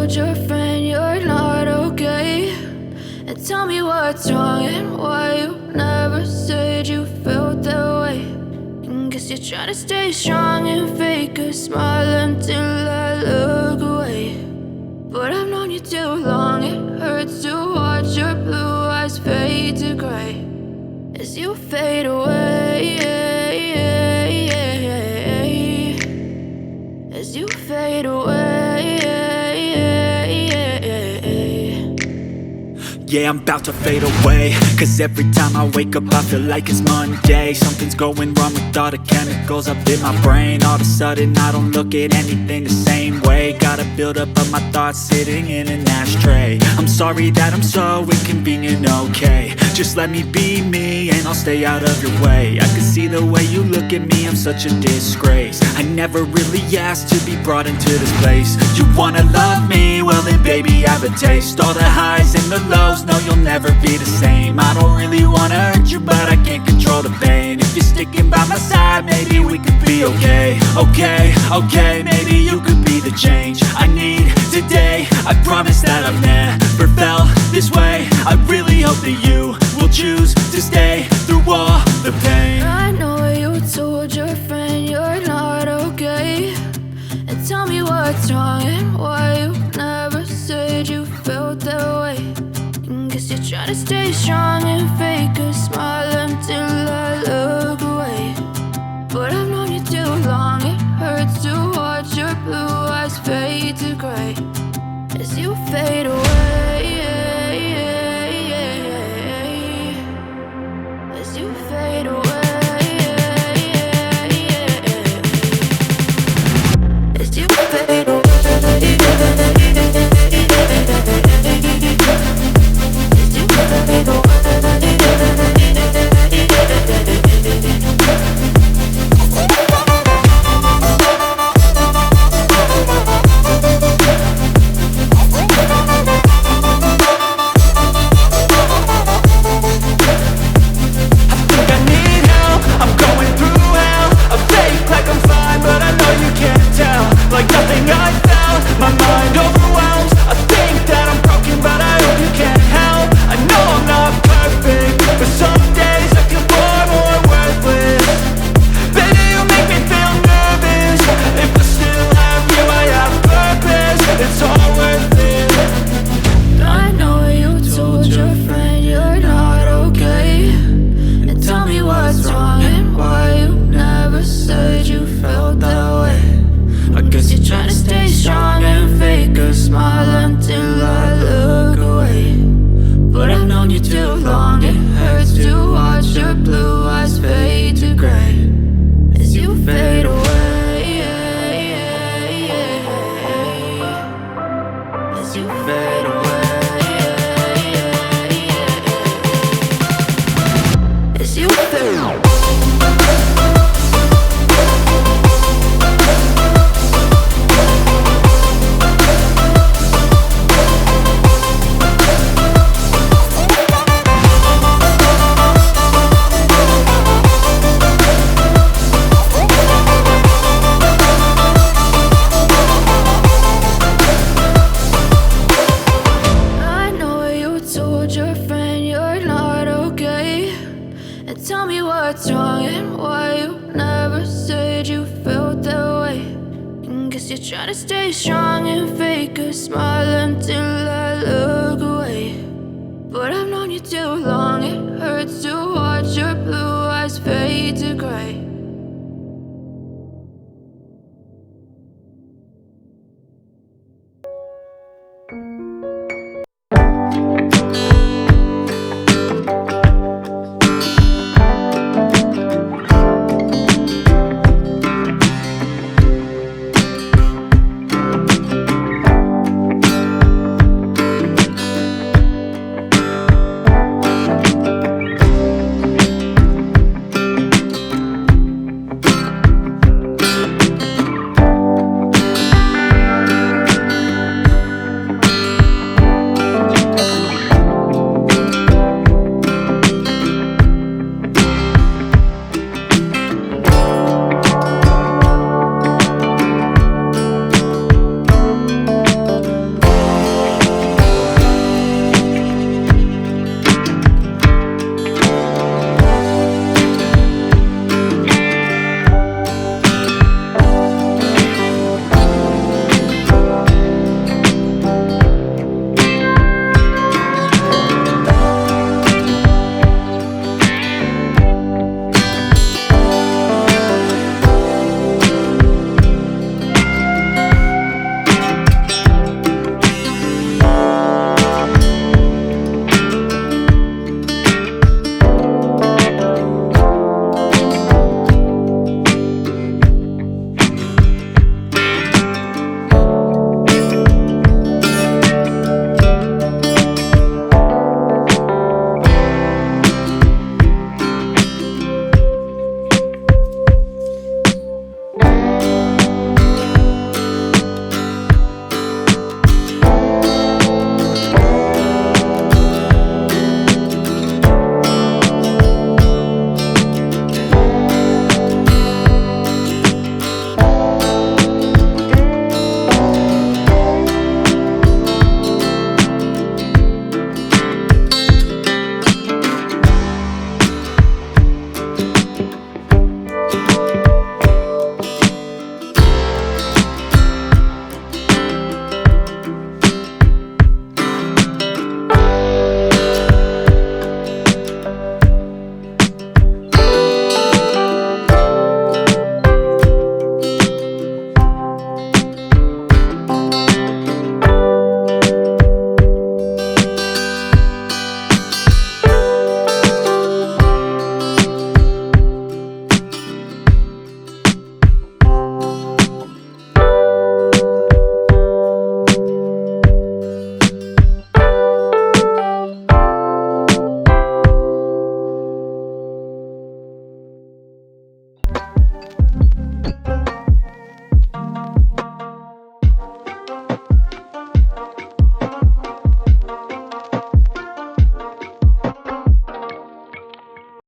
told your friend you're not okay? And tell me what's wrong and why you never said you felt that way. And guess you're trying to stay strong and fake a smile until I look away. But I've known you too long, it hurts to watch your blue eyes fade to gray as you fade away. As you fade away. Yeah, I'm about to fade away, cause every time I wake up I feel like it's Monday. Something's going wrong with all the chemicals up in my brain. All of a sudden I don't look at anything the same way. Got a buildup of my thoughts sitting in an ashtray. I'm sorry that I'm so inconvenient, okay? Just let me be me and I'll stay out of your way. I can see the way you look at me, I'm such a disgrace. I never really asked to be brought into this place. You wanna love me? Well then baby have a taste. All the highs and the lows, no, you'll never be the same. I don't really wanna hurt you, but I can't control the pain. If you're sticking by my side, maybe we could be okay. Okay, maybe you could be the change I need today. I promise that I've never felt this way. I really hope that you will choose to stay through all the pain. I know you told your friend you're not okay. And tell me what's wrong and why you never said you felt that way. Guess you're trying to stay strong and fake a smile until I look away. But I've known you too long, it hurts to watch your blue eyes fade to gray as you fade away. As you fade away. As you fade away. Trying to stay strong and fake a smile